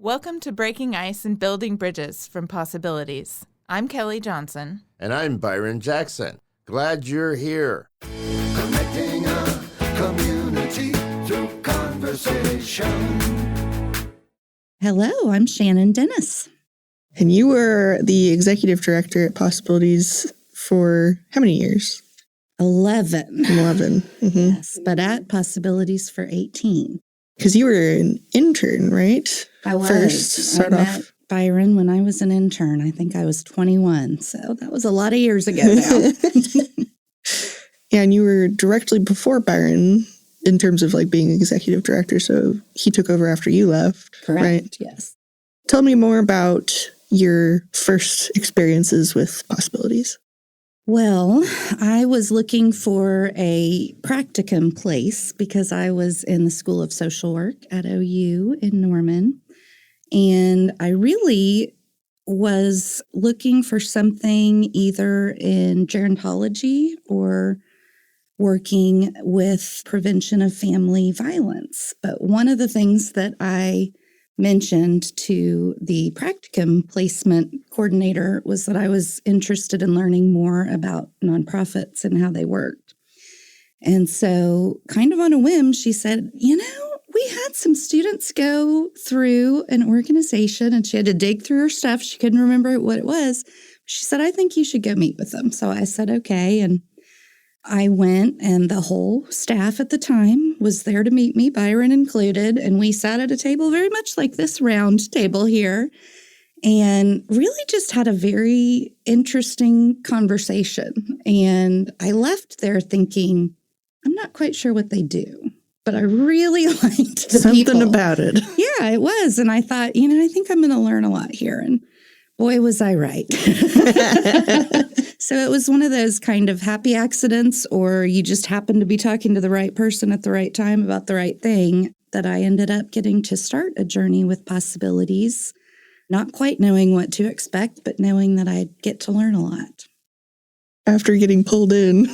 Welcome to Breaking Ice and Building Bridges from Possibilities. I'm Kelly Johnson. And I'm Byron Jackson. Glad you're here. Connecting a community through conversation. Hello, I'm Shannon Dennis. And you were the executive director at Possibilities for how many years? 11. 11. Mm-hmm. Yes, but at Possibilities for 18. Because you were an intern, right? I was. First, I met Byron when I was an intern. I think I was 21, so that was a lot of years ago now. Yeah, and you were directly before Byron in terms of like being executive director, so he took over after you left. Correct, right? Yes. Tell me more about your first experiences with Possibilities. Well, I was looking for a practicum place because I was in the School of Social Work at OU in Norman. And I really was looking for something either in gerontology or working with prevention of family violence. But one of the things that I mentioned to the practicum placement coordinator was that I was interested in learning more about nonprofits and how they worked. And so kind of on a whim, she said, we had some students go through an organization and she had to dig through her stuff. She couldn't remember what it was. She said, I think you should go meet with them. So I said, okay. And I went, and the whole staff at the time was there to meet me, Byron included, and we sat at a table very much like this round table here and really just had a very interesting conversation. And I left there thinking, I'm not quite sure what they do, but I really liked the Something people. About it. Yeah, it was. And I thought, I think I'm going to learn a lot here. And boy, was I right. So it was one of those kind of happy accidents, or you just happened to be talking to the right person at the right time about the right thing, that I ended up getting to start a journey with Possibilities, not quite knowing what to expect, but knowing that I'd get to learn a lot. After getting pulled in,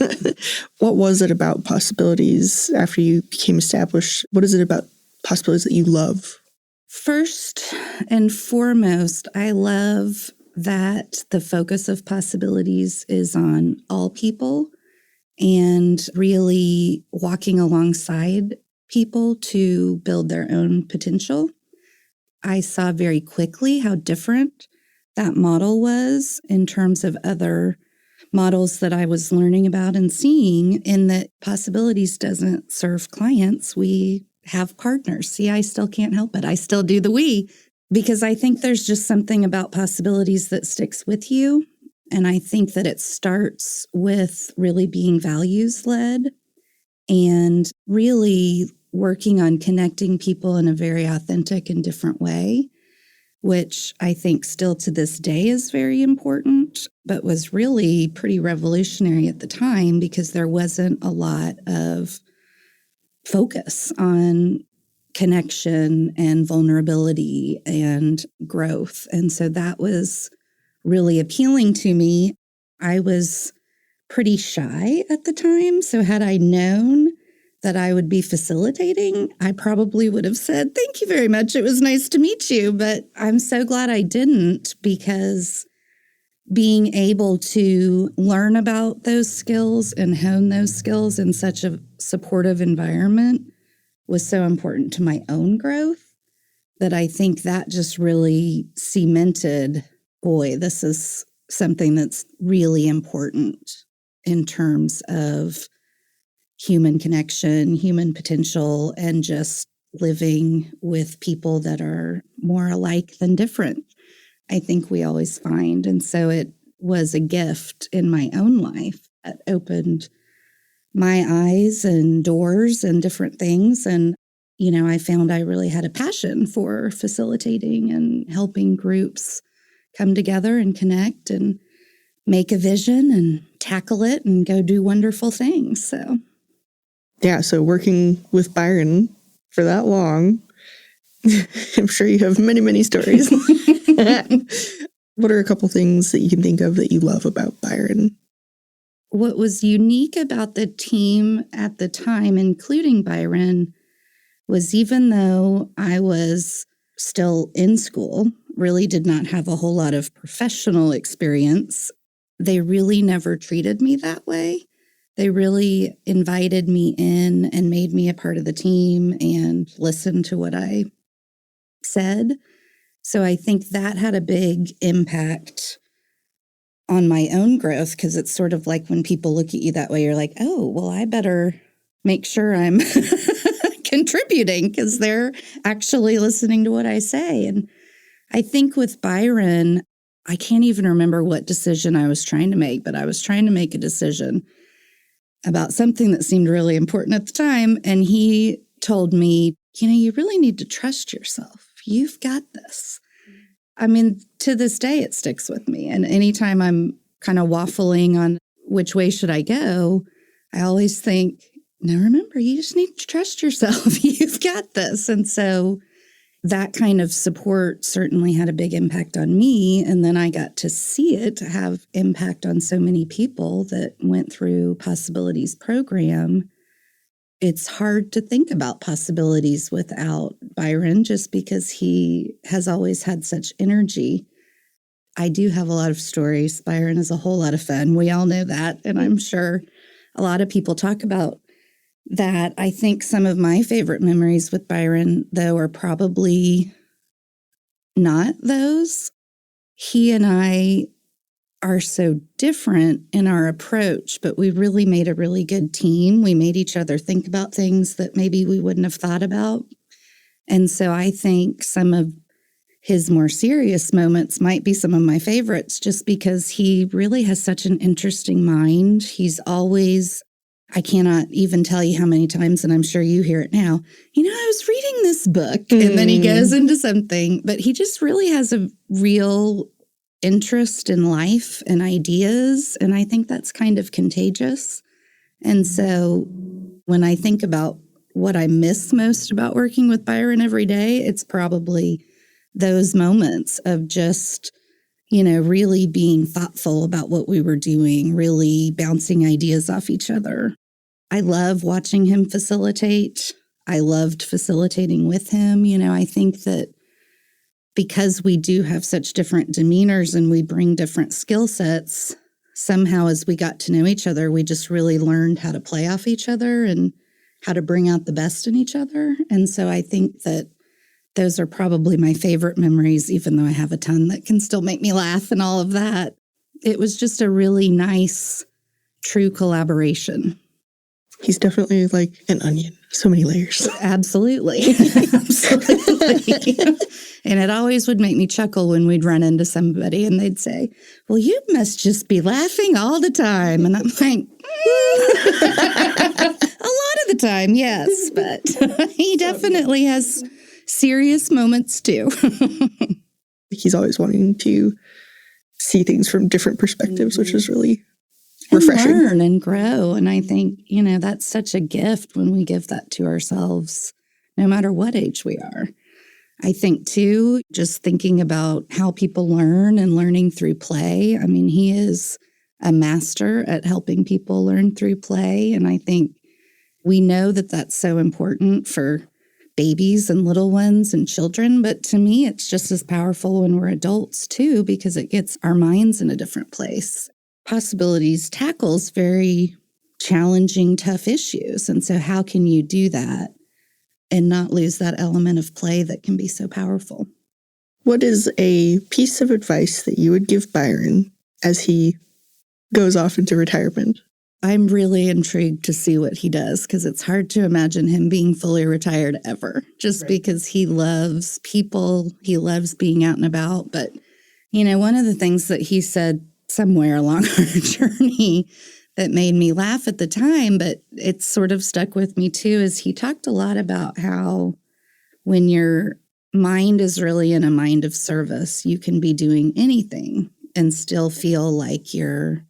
what was it about Possibilities after you became established? What is it about Possibilities that you love? First and foremost, I love that the focus of Possibilities is on all people and really walking alongside people to build their own potential. I saw very quickly how different that model was in terms of other models that I was learning about and seeing, in that Possibilities doesn't serve clients. We have partners. See, I still can't help it. I still do the we, because I think there's just something about Possibilities that sticks with you. And I think that it starts with really being values-led and really working on connecting people in a very authentic and different way, which I think still to this day is very important, but was really pretty revolutionary at the time because there wasn't a lot of focus on connection and vulnerability and growth. And so that was really appealing to me. I was pretty shy at the time. So had I known that I would be facilitating, I probably would have said, thank you very much. It was nice to meet you. But I'm so glad I didn't, because being able to learn about those skills and hone those skills in such a supportive environment was so important to my own growth that I think that just really cemented, boy, this is something that's really important in terms of human connection, human potential, and just living with people that are more alike than different, I think we always find. And so it was a gift in my own life that opened my eyes and doors and different things. And, I found I really had a passion for facilitating and helping groups come together and connect and make a vision and tackle it and go do wonderful things. So, yeah, so working with Byron for that long, I'm sure you have many, many stories. What are a couple things that you can think of that you love about Byron? What was unique about the team at the time, including Byron, was even though I was still in school, really did not have a whole lot of professional experience. They really never treated me that way. They really invited me in and made me a part of the team and listened to what I said. So I think that had a big impact on my own growth, because it's sort of like when people look at you that way, you're like, oh, well, I better make sure I'm contributing because they're actually listening to what I say. And I think with Byron, I can't even remember what decision I was trying to make, but I was trying to make a decision about something that seemed really important at the time. And he told me, you really need to trust yourself. You've got this. I mean, to this day, it sticks with me. And anytime I'm kind of waffling on which way should I go, I always think, now remember, you just need to trust yourself. You've got this. And so that kind of support certainly had a big impact on me. And then I got to see it have impact on so many people that went through Possibilities program. It's hard to think about Possibilities without Byron, just because he has always had such energy. I do have a lot of stories. Byron is a whole lot of fun. We all know that. And I'm sure a lot of people talk about that. I think some of my favorite memories with Byron, though, are probably not those. He and I are so different in our approach, but we really made a really good team. We made each other think about things that maybe we wouldn't have thought about. And so I think some of his more serious moments might be some of my favorites, just because he really has such an interesting mind. He's always, I cannot even tell you how many times, and I'm sure you hear it now, I was reading this book, and then he goes into something, but he just really has a real interest in life and ideas. And I think that's kind of contagious. And so when I think about what I miss most about working with Byron every day, it's probably those moments of just, really being thoughtful about what we were doing, really bouncing ideas off each other. I love watching him facilitate. I loved facilitating with him. I think that because we do have such different demeanors and we bring different skill sets, somehow as we got to know each other, we just really learned how to play off each other and how to bring out the best in each other. And so I think that those are probably my favorite memories, even though I have a ton that can still make me laugh and all of that. It was just a really nice, true collaboration. He's definitely like an onion. So many layers. Absolutely. Absolutely. And it always would make me chuckle when we'd run into somebody and they'd say, well, you must just be laughing all the time. And I'm like, a lot of the time, yes. But he definitely has serious moments too. He's always wanting to see things from different perspectives, which is really refreshing. And learn and grow. And I think, that's such a gift when we give that to ourselves, no matter what age we are. I think, too, just thinking about how people learn and learning through play. I mean, he is a master at helping people learn through play. And I think we know that that's so important for babies and little ones and children. But to me, it's just as powerful when we're adults, too, because it gets our minds in a different place. Possibilities tackles very challenging, tough issues. And so how can you do that and not lose that element of play that can be so powerful? What is a piece of advice that you would give Byron as he goes off into retirement? I'm really intrigued to see what he does, because it's hard to imagine him being fully retired ever, just because he loves people, he loves being out and about. But, one of the things that he said somewhere along our journey that made me laugh at the time, but it's sort of stuck with me too, is he talked a lot about how when your mind is really in a mind of service, you can be doing anything and still feel like you're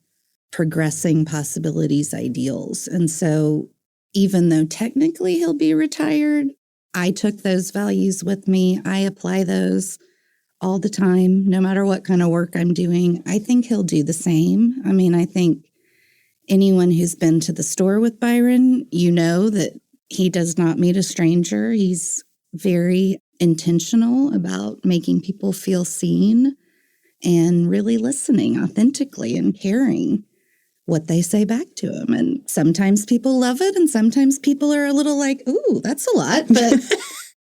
progressing Possibilities ideals. And so even though technically he'll be retired, I took those values with me. I apply those all the time, no matter what kind of work I'm doing. I think he'll do the same. I mean, I think anyone who's been to the store with Byron, that he does not meet a stranger. He's very intentional about making people feel seen and really listening authentically and caring what they say back to him. And sometimes people love it, and sometimes people are a little like, ooh, that's a lot. But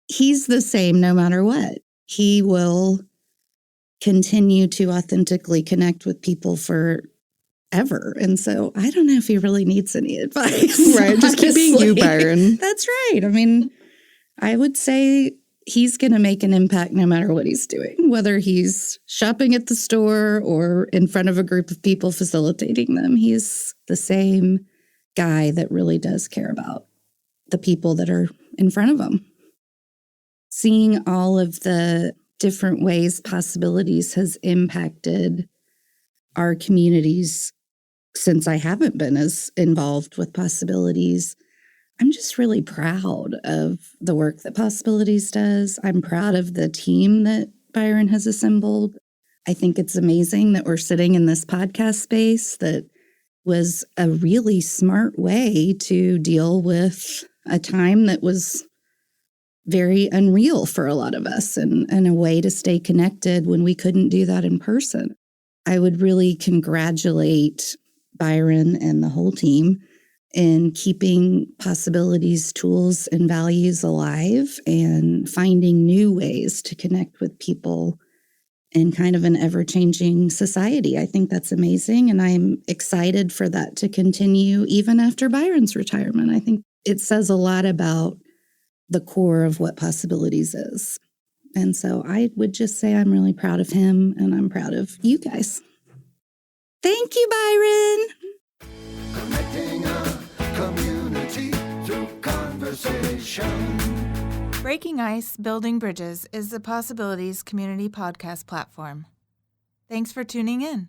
he's the same no matter what. He will continue to authentically connect with people forever. And so I don't know if he really needs any advice. Right. Just keep being you, honestly. Byron. That's right. I mean, I would say he's going to make an impact no matter what he's doing, whether he's shopping at the store or in front of a group of people facilitating them. He's the same guy that really does care about the people that are in front of him. Seeing all of the different ways Possibilities has impacted our communities since I haven't been as involved with Possibilities, I'm just really proud of the work that Possibilities does. I'm proud of the team that Byron has assembled. I think it's amazing that we're sitting in this podcast space that was a really smart way to deal with a time that was very unreal for a lot of us, and a way to stay connected when we couldn't do that in person. I would really congratulate Byron and the whole team in keeping Possibilities, tools, and values alive and finding new ways to connect with people in kind of an ever-changing society. I think that's amazing, and I'm excited for that to continue even after Byron's retirement. I think it says a lot about the core of what Possibilities is. And so I would just say I'm really proud of him, and I'm proud of you guys. Thank you, Byron. Connecting a community through conversation. Breaking Ice, Building Bridges is the Possibilities community podcast platform. Thanks for tuning in.